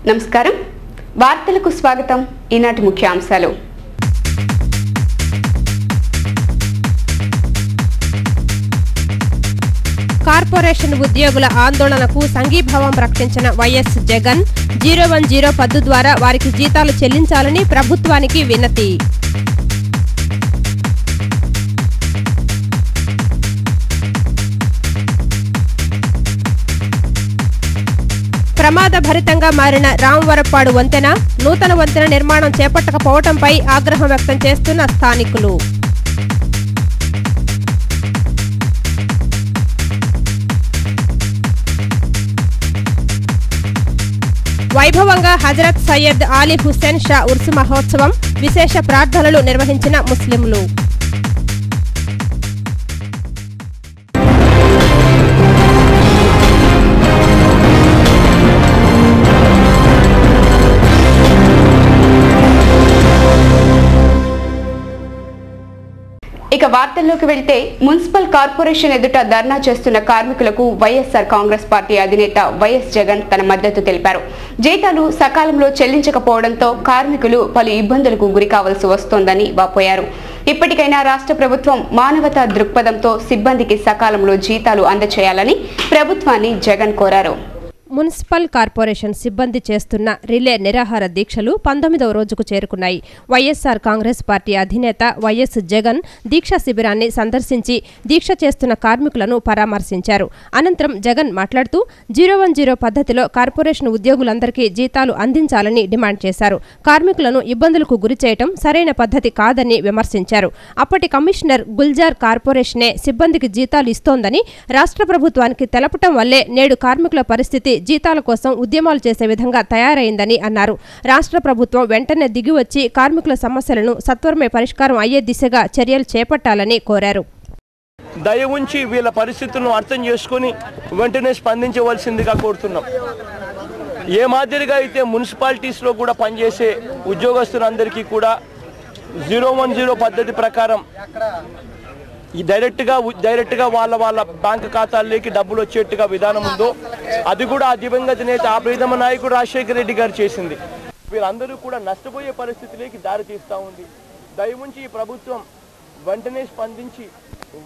నమస్కారం వార్తలకు స్వాగతం ఈనాటి ముఖ్యాంశాలు కార్పొరేషన్ ఉద్యోగుల ఆందోళనకు సంఘీభావం ప్రకటించిన వైఎస్ జగన్ 010 పద్దు ద్వారా వారికి జీతాలు చెల్లించాలని ప్రభుత్వానికి వినతి. ప్రమాదభరితంగా మారిన రామవరపాడు వంతెన, నూతన వంతెన నిర్మాణం చేపట్టకపోవడంపై ఆగ్రహం వ్యక్తం చేస్తున్న స్థానికులు. వైభవంగా హజరత్ సయ్యద్ ఆలీ హుస్సేన్ షా ఉర్సు మహోత్సవం, విశేష ప్రార్థనలు నిర్వహించిన ముస్లింలు. ఇక వార్తల్లోకి వెళ్తే మున్సిపల్ కార్పొరేషన్ ఎదుట ధర్నా చేస్తున్న కార్మికులకు వైఎస్ఆర్ కాంగ్రెస్ పార్టీ అధినేత వైఎస్ జగన్ తన మద్దతు తెలిపారు. జీతాలు సకాలంలో చెల్లించకపోవడంతో కార్మికులు పలు ఇబ్బందులకు గురికావాల్సి వస్తోందని వాపోయారు. ఇప్పటికైనా రాష్ట్ర ప్రభుత్వం మానవతా దృక్పథంతో సిబ్బందికి సకాలంలో జీతాలు అందజేయాలని ప్రభుత్వాన్ని జగన్ కోరారు. మున్సిపల్ కార్పొరేషన్ సిబ్బంది చేస్తున్న రిలే నిరాహార దీక్షలు 19వ రోజుకు చేరుకున్నాయి. వైఎస్ఆర్ కాంగ్రెస్ పార్టీ అధినేత వైఎస్ జగన్ దీక్షా శిబిరాన్ని సందర్శించి దీక్ష చేస్తున్న కార్మికులను పరామర్శించారు. అనంతరం జగన్ మాట్లాడుతూ 010 పద్ధతిలో కార్పొరేషన్ ఉద్యోగులందరికీ జీతాలు అందించాలని డిమాండ్ చేశారు. కార్మికులను ఇబ్బందులకు గురిచేయటం సరైన పద్ధతి కాదని విమర్శించారు. అప్పటి కమిషనర్ గుల్జార్ కార్పొరేషనే సిబ్బందికి జీతాలు ఇస్తోందని రాష్ట్ర ప్రభుత్వానికి తెలపటం వల్లే నేడు కార్మికుల పరిస్థితి జీతాల కోసం ఉద్యమాలు చేసే విధంగా తయారైందని అన్నారు. రాష్ట్ర ప్రభుత్వం వెంటనే దిగివచ్చి కార్మికుల సమస్యలను సత్వరమే పరిష్కారం అయ్యే దిశగా చర్యలు చేపట్టాలని కోరారు. దయ ఉంచి వీళ్ళ పరిస్థితులను అర్థం చేసుకుని వెంటనే స్పందించవలసిందిగా కోరుతున్నాం. ఏ మాదిరిగా అయితే మున్సిపాలిటీస్లో కూడా పనిచేసే ఉద్యోగస్తులందరికీ కూడా 010 పద్ధతి ప్రకారం డైరెక్ట్గా వాళ్ళ బ్యాంక్ ఖాతాల్లోకి డబ్బులు వచ్చేట్టుగా విధానం ఉందో అది కూడా ఆ దివంగత నేత ఆ ప్రీతమ నాయకుడు రాజశేఖర రెడ్డి గారు చేసింది. వీళ్ళందరూ కూడా నష్టపోయే పరిస్థితిలోకి దారితీస్తూ ఉంది. దయవుంచి ఈ ప్రభుత్వం వెంటనే స్పందించి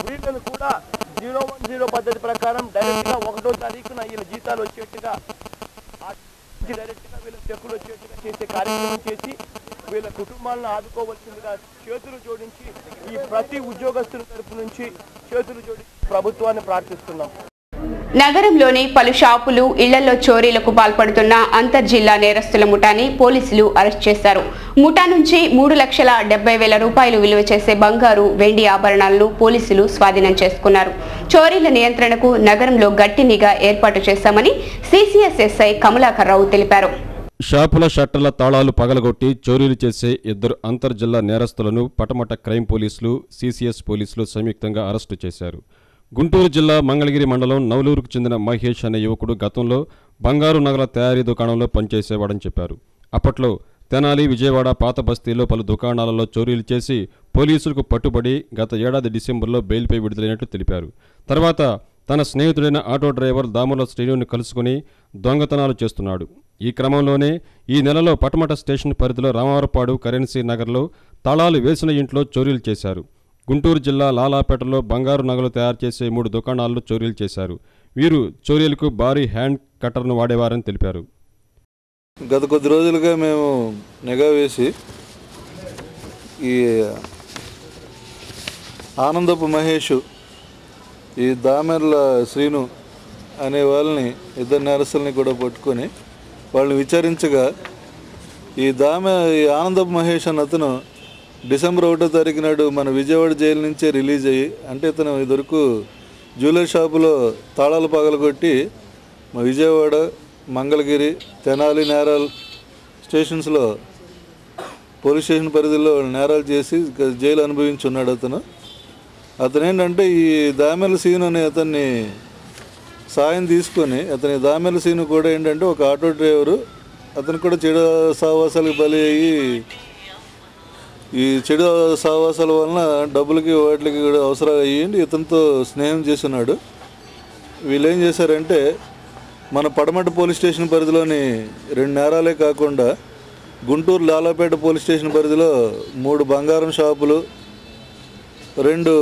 వీళ్ళను కూడా 010 పద్ధతి ప్రకారం డైరెక్ట్గా 1వ తారీఖున వీళ్ళ జీతాలు వచ్చేట్టుగా డైరెక్ట్గా వీళ్ళ చెక్కులు వచ్చేట్టుగా చేసే కార్యక్రమం చేసి వీళ్ళ కుటుంబాలను ఆదుకోవాల్సిందిగా చేతులు జోడించి ఈ ప్రతి ఉద్యోగస్తుల తరపు నుంచి చేతులు జోడించి ప్రభుత్వాన్ని ప్రార్థిస్తున్నాం. నగరంలోని పలు షాపులు, ఇళ్లలో చోరీలకు పాల్పడుతున్న అంతర్జిల్లా నేరస్తుల ముఠాని పోలీసులు అరెస్ట్ చేశారు. ముఠా నుంచి 3,70,000 రూపాయలు విలువ చేసే బంగారు, వెండి ఆభరణాలను పోలీసులు స్వాధీనం చేసుకున్నారు. చోరీల నియంత్రణకు నగరంలో గట్టి నిఘా ఏర్పాటు చేశామని సిసిఎస్ ఎస్ఐ కమలాకర్ రావు తెలిపారు. షాపుల షట్టర్ల తాళాలు పగలగొట్టి చోరీలు చేసే 2 అంతర్జిల్లా నేరస్తులను పటమట క్రైమ్ పోలీసులు, సిసిఎస్ పోలీసులు సంయుక్తంగా అరెస్టు చేశారు. గుంటూరు జిల్లా మంగళగిరి మండలం నవలూరుకు చెందిన మహేష్ అనే యువకుడు గతంలో బంగారు నగల తయారీ దుకాణంలో పనిచేసేవాడని చెప్పారు. అప్పట్లో తెనాలి, విజయవాడ, పాత బస్తీలో పలు దుకాణాలలో చోరీలు చేసి పోలీసులకు పట్టుబడి గత ఏడాది డిసెంబర్లో బెయిల్పై విడుదలైనట్లు తెలిపారు. తర్వాత తన స్నేహితుడైన ఆటో డ్రైవర్ దామర్ల శ్రీనుని కలుసుకుని దొంగతనాలు చేస్తున్నాడు. ఈ క్రమంలోనే ఈ నెలలో పటమట స్టేషన్ పరిధిలో రామవరపాడు కరెన్సీ నగర్లో తాళాలు వేసిన ఇంట్లో చోరీలు చేశారు. గుంటూరు జిల్లా లాలాపేటలో బంగారు నగలు తయారు చేసే 3 దుకాణాల్లో చోరీలు చేశారు. వీరు చోరీలకు భారీ హ్యాండ్ కట్టర్ను వాడేవారని తెలిపారు. గత కొద్ది రోజులుగా మేము నిఘా వేసి ఈ ఆనందపు మహేష్, ఈ దామెర్ల శ్రీను అనే వాళ్ళని 2 నేరస్తుల్ని కూడా పట్టుకొని వాళ్ళని విచారించగా ఈ ఆనందపు మహేష్ అన్న అతను డిసెంబర్ 1వ తారీఖు నాడు మన విజయవాడ జైలు నుంచే రిలీజ్ అయ్యి, అంటే ఇతను ఇదివరకు జ్యువెలరీ షాపులో తాళాలు పగలగొట్టి మా విజయవాడ, మంగళగిరి, తెనాలి నేరాలు స్టేషన్స్లో పోలీస్ స్టేషన్ పరిధిలో నేరాలు చేసి జైలు అనుభవించి ఉన్నాడు అతను ఏంటంటే ఈ దామెల సీను అనే అతన్ని సాయం తీసుకొని అతని దామెల సీను కూడా ఏంటంటే ఒక ఆటో డ్రైవరు అతను కూడా చెడు సావాసాలకు బలి అయ్యి ఈ చెడు సావాసాల వలన డబ్బులకి వాటికి కూడా అవసరం అయ్యింది ఇతనితో స్నేహం చేస్తున్నాడు. వీళ్ళు ఏం చేశారంటే మన పడమట పోలీస్ స్టేషన్ పరిధిలోని 2 నేరాలే కాకుండా గుంటూరు లాలాపేట పోలీస్ స్టేషన్ పరిధిలో 3 బంగారం షాపులు 2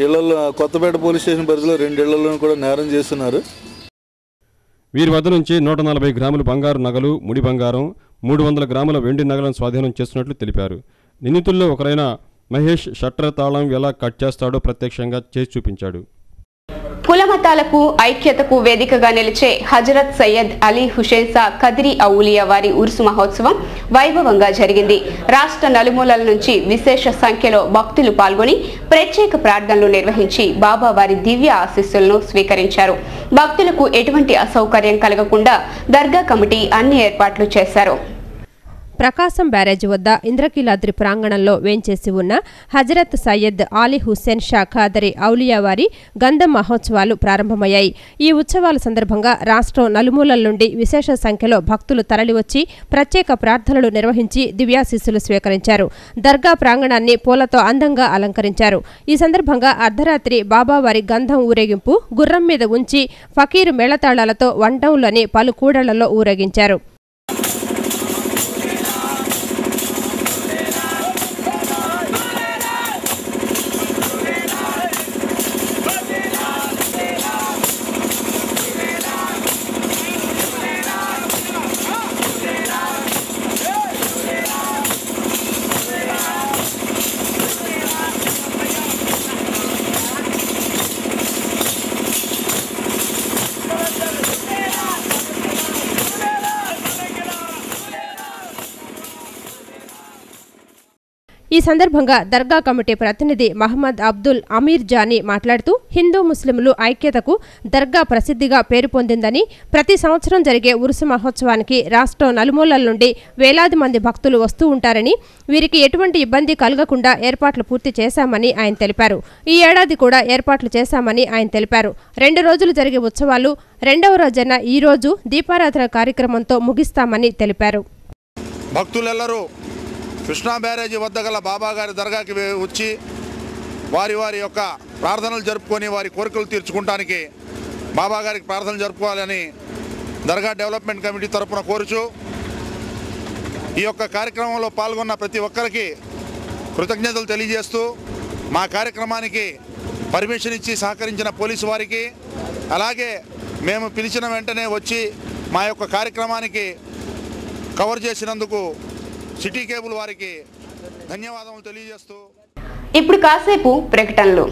ఇళ్లలో కొత్తపేట పోలీస్ స్టేషన్ పరిధిలో 2 ఇళ్లలో కూడా నేరం చేస్తున్నారు. వీరి వద్ద నుంచి 140 గ్రాముల బంగారు నగలు, ముడి బంగారం, 300 గ్రాముల వెండి నగలను స్వాధీనం చేస్తున్నట్లు తెలిపారు. నిందితుల్లో ఒకరైన మహేష్ షట్టర్ తాళం ఎలా కట్ చేస్తాడో ప్రత్యక్షంగా చేసి చూపించాడు. కులమతాలకు ఐక్యతకు వేదికగా నిలిచే హజరత్ సయ్యద్ అలీ హుసేన్ సా కదిరి ఔలియా వారి ఉరుసు మహోత్సవం వైభవంగా జరిగింది. రాష్ట్ర నలుమూలల నుంచి విశేష సంఖ్యలో భక్తులు పాల్గొని ప్రత్యేక ప్రార్థనలు నిర్వహించి బాబా వారి దివ్య ఆశీస్సులను స్వీకరించారు. భక్తులకు ఎటువంటి అసౌకర్యం కలగకుండా దర్గా కమిటీ అన్ని ఏర్పాట్లు చేశారు. ప్రకాశం బ్యారేజీ వద్ద ఇంద్రకీలాద్రి ప్రాంగణంలో వేంచేసి ఉన్న హజరత్ సయ్యద్ అలీ హుస్సేన్ షా ఖాదరి ఔలియా వారి గంధం మహోత్సవాలు ప్రారంభమయ్యాయి. ఈ ఉత్సవాల సందర్భంగా రాష్ట్రం నలుమూలల నుండి విశేష సంఖ్యలో భక్తులు తరలివచ్చి ప్రత్యేక ప్రార్థనలు నిర్వహించి దివ్యాశీస్సులు స్వీకరించారు. దర్గా ప్రాంగణాన్ని పూలతో అందంగా అలంకరించారు. ఈ సందర్భంగా అర్ధరాత్రి బాబావారి గంధం ఊరేగింపు గుర్రం మీద ఉంచి ఫకీరు మేళతాళాలతో వంటంలోని పలు కూడళ్లలో ఊరేగించారు. ఈ సందర్భంగా దర్గా కమిటీ ప్రతినిధి మహమ్మద్ అబ్దుల్ అమీర్ జానీ మాట్లాడుతూ హిందూ ముస్లింలు ఐక్యతకు దర్గా ప్రసిద్ధిగా పేరు పొందిందని, ప్రతి సంవత్సరం జరిగే ఉరుసు మహోత్సవానికి రాష్ట్రం నలుమూలల నుండి వేలాది మంది భక్తులు వస్తూ ఉంటారని, వీరికి ఎటువంటి ఇబ్బంది కలగకుండా ఏర్పాట్లు పూర్తి చేశామని ఆయన తెలిపారు. ఈ ఏడాది కూడా ఏర్పాట్లు చేశామని ఆయన తెలిపారు. 2 రోజులు జరిగే ఉత్సవాలు 2వ రోజైన ఈ రోజు దీపారాధన కార్యక్రమంతో ముగిస్తామని తెలిపారు. భక్తులెల్లరూ కృష్ణా బ్యారేజీ వద్ద గల బాబాగారి దర్గాకి వచ్చి వారి యొక్క ప్రార్థనలు జరుపుకొని వారి కోరికలు తీర్చుకోవడానికి బాబాగారికి ప్రార్థనలు జరుపుకోవాలని దర్గా డెవలప్మెంట్ కమిటీ తరఫున కోరుచు ఈ యొక్క కార్యక్రమంలో పాల్గొన్న ప్రతి ఒక్కరికి కృతజ్ఞతలు తెలియజేస్తూ మా కార్యక్రమానికి పర్మిషన్ ఇచ్చి సహకరించిన పోలీసు వారికి, అలాగే మేము పిలిచిన వెంటనే వచ్చి మా యొక్క కార్యక్రమానికి కవర్ చేసినందుకు సిటీ కేబుల్ వారికి ధన్యవాదాలు తెలియజేస్తూ ఇప్పుడు కాసేపు ప్రకటనలు.